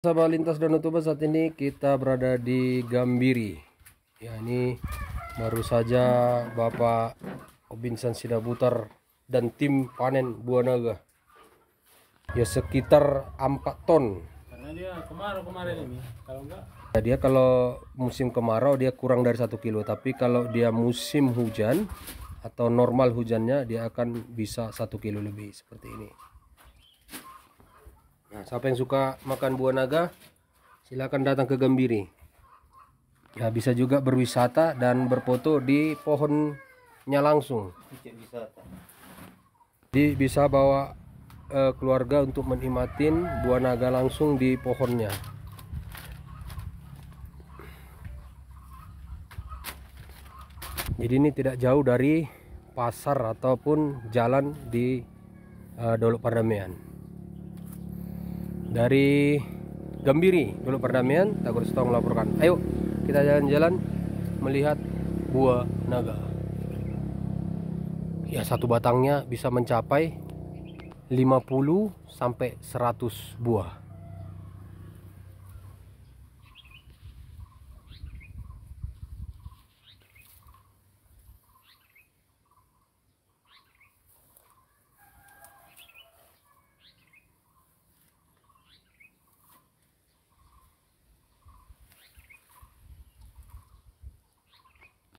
Sahabat lintas Danau Toba, saat ini kita berada di Gambiri. Ya, ini baru saja Bapak Obinsan Sidabutar dan tim panen buah naga. Ya sekitar 4 ton. Karena dia kemarau kemarin ini. Kalau enggak, Ya, dia kalau musim kemarau dia kurang dari 1 kilo, tapi kalau dia musim hujan atau normal hujannya dia akan bisa 1 kilo lebih seperti ini. Nah, siapa yang suka makan buah naga, silakan datang ke Gambiri. Ya, bisa juga berwisata dan berfoto di pohonnya langsung. Jadi bisa bawa keluarga untuk menikmatin buah naga langsung di pohonnya. Jadi ini tidak jauh dari pasar ataupun jalan di Dolok Perdamaian. Dari Gambiri, Dolok Perdamaian, Tagor Sitong melaporkan. Ayo kita jalan-jalan melihat buah naga. Ya, satu batangnya bisa mencapai 50 sampai 100 buah.